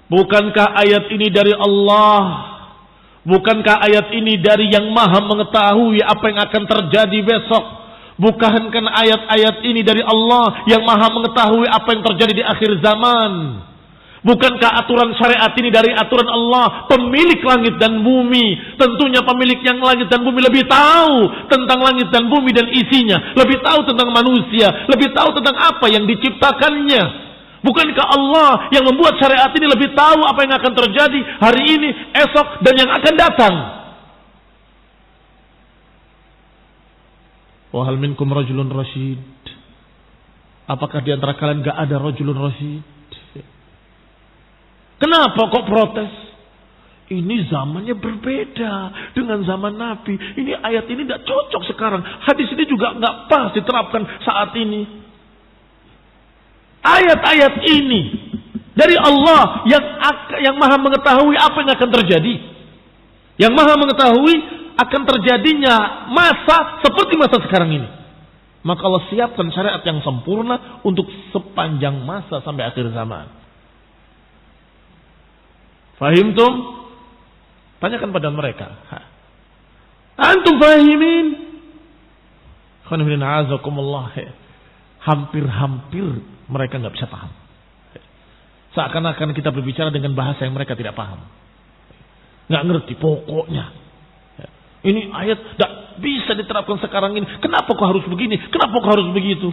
Bukankah ayat ini dari Allah? Bukankah ayat ini dari yang maha mengetahui apa yang akan terjadi besok? Bukankah ayat-ayat ini dari Allah yang maha mengetahui apa yang terjadi di akhir zaman? Bukankah aturan syariat ini dari aturan Allah, pemilik langit dan bumi? Tentunya pemilik yang langit dan bumi lebih tahu tentang langit dan bumi dan isinya, lebih tahu tentang manusia, lebih tahu tentang apa yang diciptakannya. Bukankah Allah yang membuat syariat ini lebih tahu apa yang akan terjadi hari ini, esok, dan yang akan datang? Wa hal minkum rajulun rasyid, apakah di antara kalian gak ada rajulun rasyid? Kenapa kok protes? Ini zamannya berbeda dengan zaman Nabi. Ini ayat ini tidak cocok sekarang. Hadis ini juga nggak pas diterapkan saat ini. Ayat-ayat ini dari Allah yang maha mengetahui apa yang akan terjadi. Yang maha mengetahui akan terjadinya masa seperti masa sekarang ini. Maka Allah siapkan syariat yang sempurna untuk sepanjang masa sampai akhir zaman. Fahimtum? Tanyakan pada mereka. Antum fahimin? Hampir-hampir mereka nggak bisa paham. Seakan-akan kita berbicara dengan bahasa yang mereka tidak paham. Nggak ngerti pokoknya. Ini ayat tidak bisa diterapkan sekarang ini. Kenapa kok harus begini? Kenapa kok harus begitu?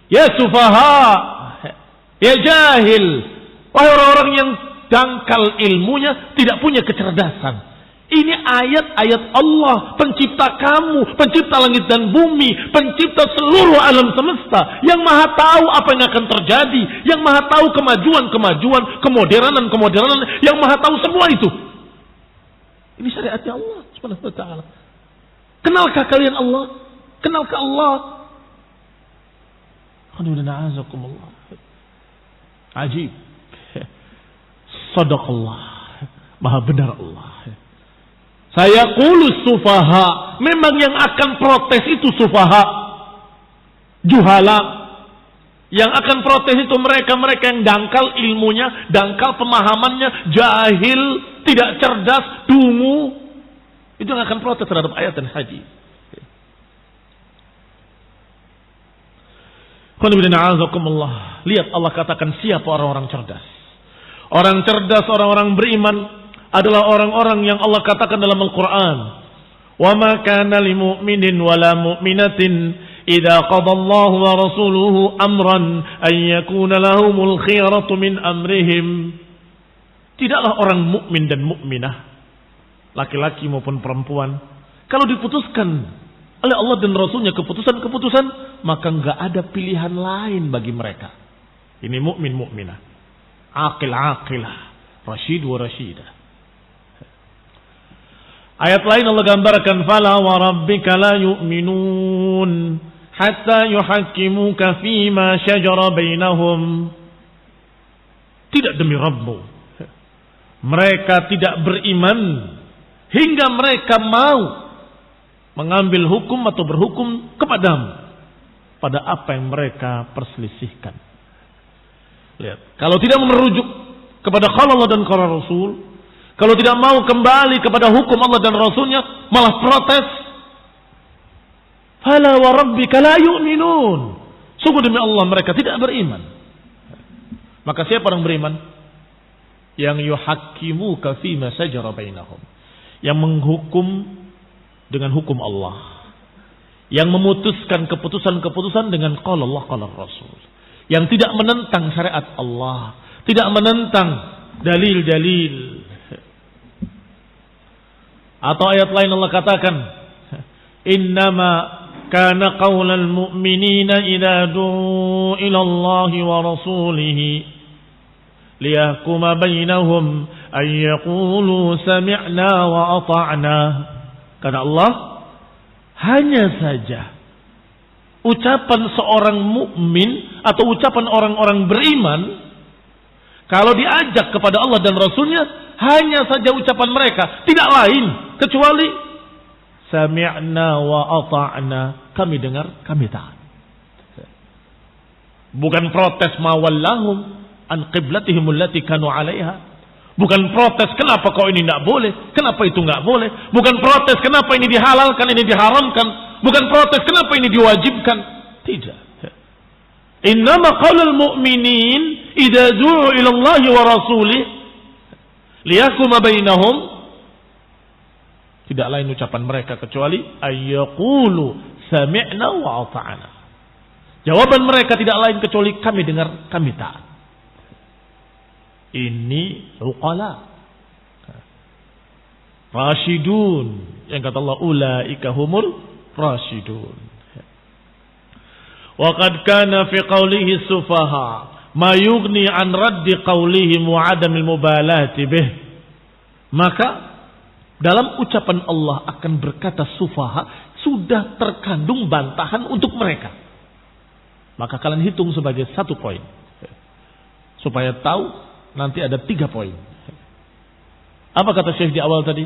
Ya sufaha, ya jahil, wahai orang-orang yang dangkal ilmunya, tidak punya kecerdasan. Ini ayat-ayat Allah, pencipta kamu, pencipta langit dan bumi, pencipta seluruh alam semesta, yang maha tahu apa yang akan terjadi, yang maha tahu kemajuan-kemajuan, kemodernan, yang maha tahu semua itu. Ini syariatnya Allah Subhanahu wa taala. Kenalkah kalian Allah? Kenalkah Allah? Ajib. Sadaqallah. Maha benar Allah. Saya qulus sufaha. Memang yang akan protes itu sufaha. Juhala. Yang akan protes itu mereka-mereka yang dangkal ilmunya, dangkal pemahamannya, jahil, tidak cerdas, dungu. Itu yang akan protes terhadap ayat dan hadis. Lihat Allah katakan siapa orang-orang cerdas. Orang cerdas, orang-orang beriman adalah orang-orang yang Allah katakan dalam Al-Quran. Wa ma kana lil mu'minin wala mu'minatin idza qada Allahu wa rasuluhu amran an yakuna lahumul khiyaratu min amrihim. Tidaklah orang mukmin dan mukminah, laki-laki maupun perempuan, kalau diputuskan oleh Allah dan Rasulnya keputusan-keputusan, maka enggak ada pilihan lain bagi mereka. Ini mukmin mukminah, aqil aqilah, rasyid wa rasyidah. Ayat lain Allah gambarkan, fala wa rabbika la yu'minun hatta yuhakkimuka fima syajara bainahum. Tidak demi Rabbmu, mereka tidak beriman hingga mereka mau mengambil hukum atau berhukum kepadamu pada apa yang mereka perselisihkan. Lihat, kalau tidak merujuk kepada qala Allah dan qala Rasul, kalau tidak mau kembali kepada hukum Allah dan Rasulnya, malah protes. Fala wa rabbika la yu'minun. Sungguh demi Allah mereka tidak beriman. Maka siapa orang beriman? Yang yuhakkimuka fima syajara bainahum. Yang menghukum dengan hukum Allah. Yang memutuskan keputusan-keputusan dengan qala Allah qala Rasul. Yang tidak menentang syariat Allah, tidak menentang dalil-dalil. Atau ayat lain Allah katakan, innama kana qaulal mu'minina idza du'u ila Allah wa rasulihi liyahkuma bainahum ay yaqulu sami'na wa ata'na. Kata Allah, hanya saja ucapan seorang mukmin atau ucapan orang-orang beriman kalau diajak kepada Allah dan Rasulnya, hanya saja ucapan mereka, tidak lain kecuali sami'na wa ata'na, kami dengar, kami taat. Bukan protes mawallahum an qiblatihim allati kanu 'alaiha. Bukan protes kenapa kau ini enggak boleh, kenapa itu enggak boleh. Bukan protes kenapa ini dihalalkan, ini diharamkan. Bukan protes kenapa ini diwajibkan. Tidak. Innama qaulul mu'minin idza du'u ila Allah wa rasulih liyahkuma bainahum, tidak lain ucapan mereka kecuali ayyaqulu sami'na wa ata'na. Jawaban mereka tidak lain kecuali kami dengar, kami taat. Ini uqala rasyidun, yang kata Allah ulaika humul rasyidun. Wa qad kana fi qawlihi sufaha ma yughni an raddi qawlihim wa adamil mubalati bih. Maka dalam ucapan Allah akan berkata sufaha sudah terkandung bantahan untuk mereka. Maka kalian hitung sebagai 1 poin. Supaya tahu nanti ada 3 poin. Apa kata Syekh di awal tadi?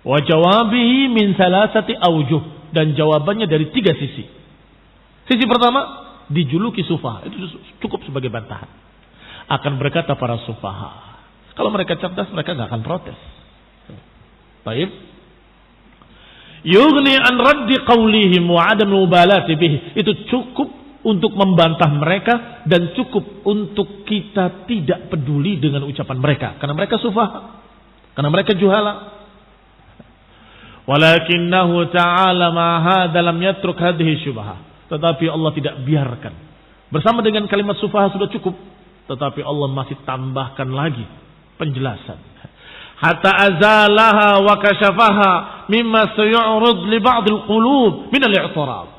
Wa jawabihi min 3 awjuh. Dan jawabannya dari 3 sisi. Sisi pertama, dijuluki sufaha. Itu cukup sebagai bantahan. Akan berkata para sufaha. Kalau mereka cerdas, mereka gak akan protes. Baik. Yughni an raddi qawlihim wa adam mubalati bih. Itu cukup untuk membantah mereka dan cukup untuk kita tidak peduli dengan ucapan mereka. Karena mereka sufaha. Karena mereka juhala. Walakinnahu ta'ala ma hadha lam yatruk hadhihi syubhah. Tetapi Allah tidak biarkan. Bersama dengan kalimat sufaha sudah cukup. Tetapi Allah masih tambahkan lagi penjelasan. Hatta azalaha wa kashafaha mimma sayu'rud li ba'd al-qulub min al-i'tirad.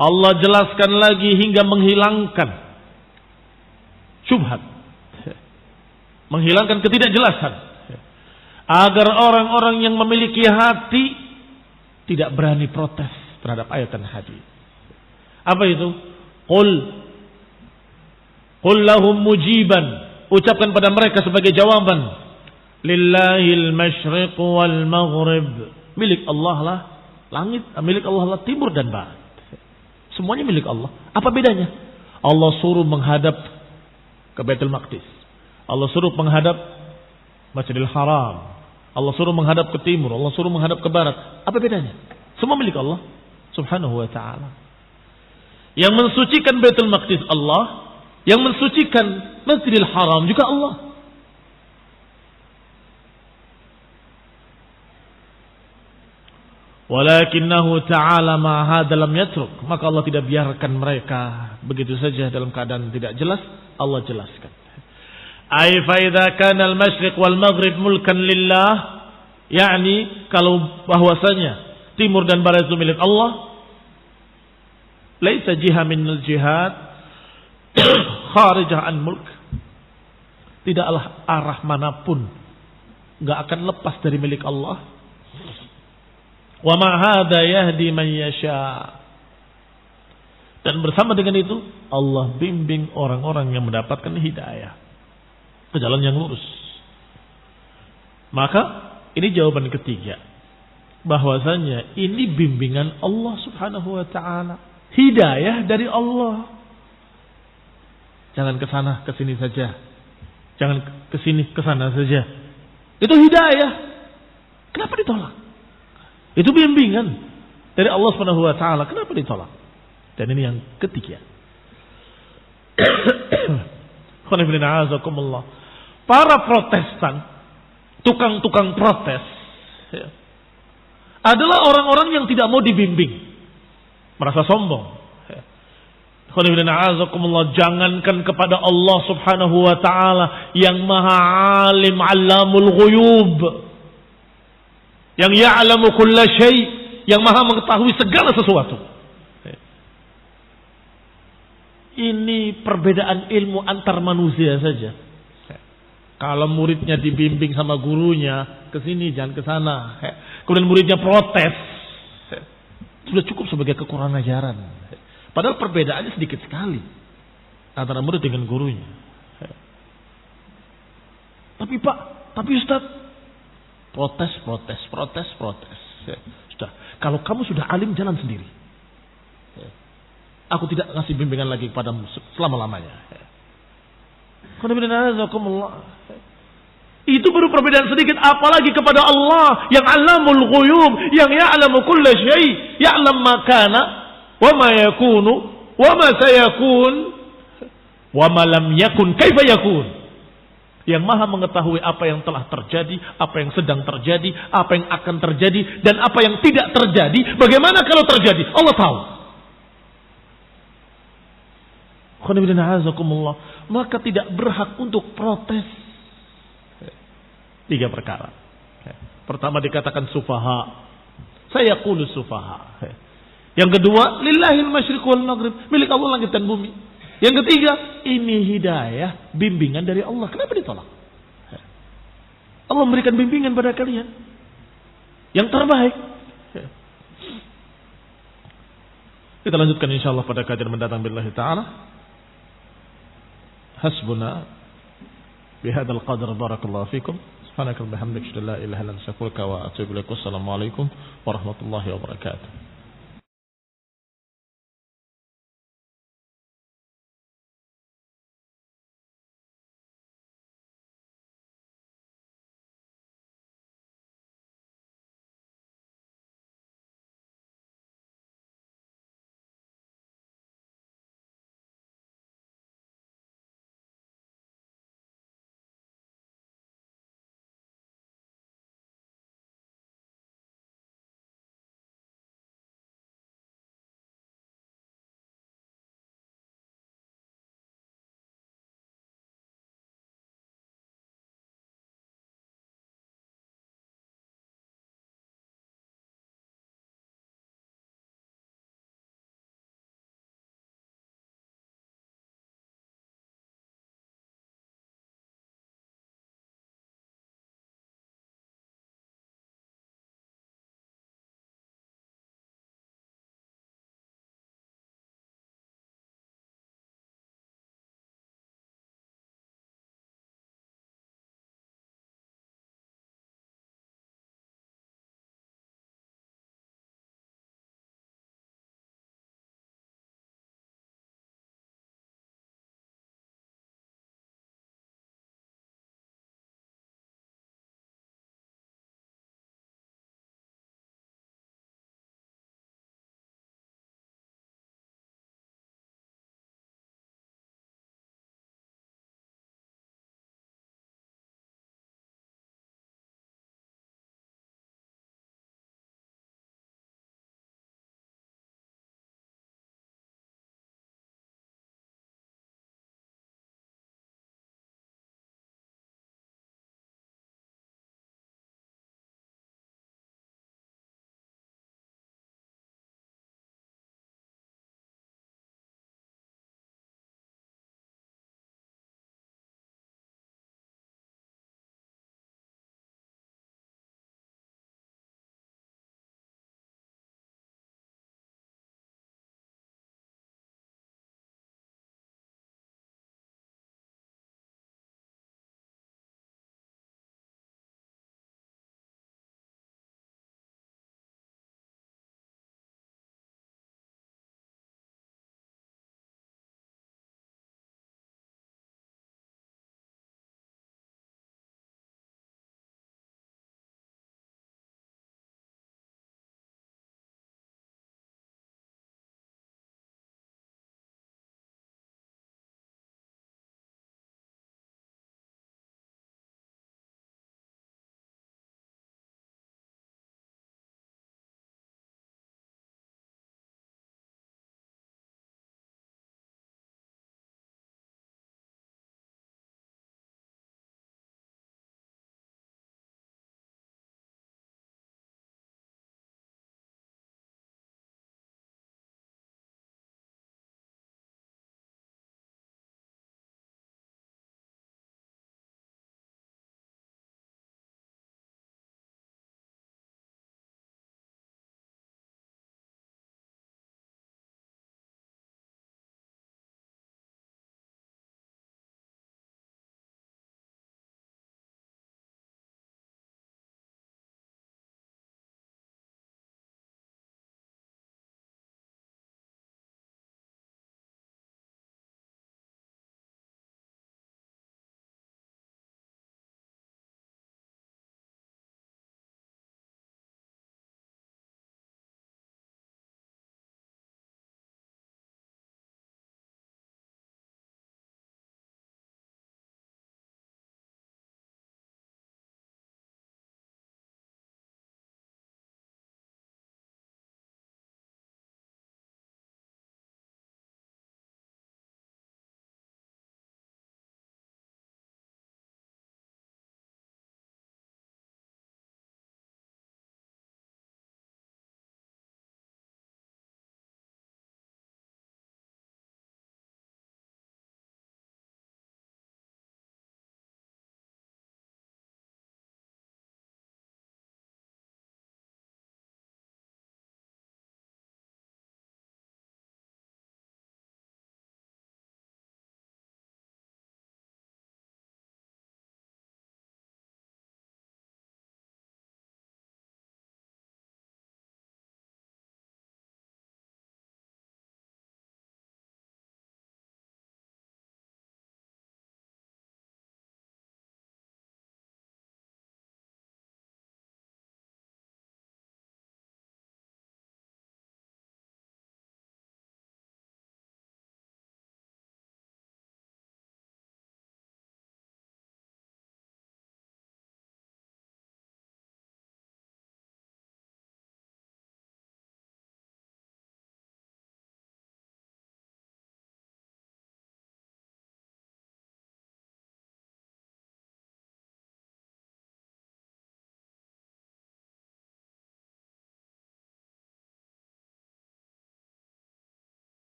Allah jelaskan lagi hingga menghilangkan syubhat. Menghilangkan ketidakjelasan. Agar orang-orang yang memiliki hati tidak berani protes terhadap ayat dan hadis. Apa itu? Qul lahum mujiban. Ucapkan pada mereka sebagai jawaban. Lillahil masyriq wal maghrib. Milik Allah lah langit, milik Allah lah timur dan barat. Semuanya milik Allah. Apa bedanya? Allah suruh menghadap ke Baitul Maqdis. Allah suruh menghadap Masjidil Haram. Allah suruh menghadap ke timur. Allah suruh menghadap ke barat. Apa bedanya? Semua milik Allah Subhanahu wa ta'ala. Yang mensucikan Baitul Maqdis Allah. Yang mensucikan Masjidil Haram juga Allah. Walakinnahu ta'ala ma hadha lam yatruk. Maka Allah tidak biarkan mereka begitu saja dalam keadaan tidak jelas. Allah jelaskan. Ay fa idza kana al-masyriq wal maghrib mulkan lillah, yakni kalau bahwasanya timur dan barat itu milik Allah, laisa jiha min al-jihad kharijah an mulk. Tidaklah arah manapun enggak akan lepas dari milik Allah. Wa ma hadza yahdi man yasha. Dan bersama dengan itu Allah bimbing orang-orang yang mendapatkan hidayah ke jalan yang lurus. Maka ini jawaban ketiga, bahwasanya ini bimbingan Allah Subhanahu wa ta'ala, hidayah dari Allah. Jangan ke sana ke sini saja. Jangan ke sini ke sana saja. Itu hidayah. Kenapa ditolak? Itu bimbingan dari Allah Subhanahu wa ta'ala. Kenapa ditolak? Dan ini yang ketiga. Para Protestan, tukang-tukang protes, adalah orang-orang yang tidak mau dibimbing, merasa sombong. Jangankan kepada Allah Subhanahu wa ta'ala yang maha alim, allamul ghuyub, yang ya'lamu kulla syai', yang maha mengetahui segala sesuatu. Ini perbedaan ilmu antar manusia saja. Kalau muridnya dibimbing sama gurunya, ke sini jangan ke sana. Kemudian muridnya protes, sudah cukup sebagai kekurangan ajaran. Padahal perbedaannya sedikit sekali antara murid dengan gurunya. Tapi Pak, tapi Ustaz, protes. Sudah, kalau kamu sudah alim jalan sendiri. Aku tidak ngasih bimbingan lagi kepadamu selama-lamanya. Itu baru perbedaan sedikit, apalagi kepada Allah yang alamul ghuyub, yang ya'lamu kulla syai', ya'lam ma kana wa ma yakunu wa ma sayakun wa ma lam yakun kaifa yakun. Yang maha mengetahui apa yang telah terjadi, apa yang sedang terjadi, apa yang akan terjadi, dan apa yang tidak terjadi. Bagaimana kalau terjadi? Allah tahu. Maka tidak berhak untuk protes. 3 perkara. Pertama dikatakan sufaha. Saya qulu sufaha. Yang kedua, lillahil masyriq wal maghrib, milik Allah langit dan bumi. Yang ketiga, ini hidayah, bimbingan dari Allah. Kenapa ditolak? Allah memberikan bimbingan pada kalian yang terbaik. Kita lanjutkan insyaallah pada kajian mendatang billahi taala. Hasbuna bihadzal qadar, barakallahu fikum. Subhanaka wa bihamdika, la ilaha illa anta, astaghfiruka wa atubu ilaik. Wassalamu alaikum warahmatullahi wabarakatuh.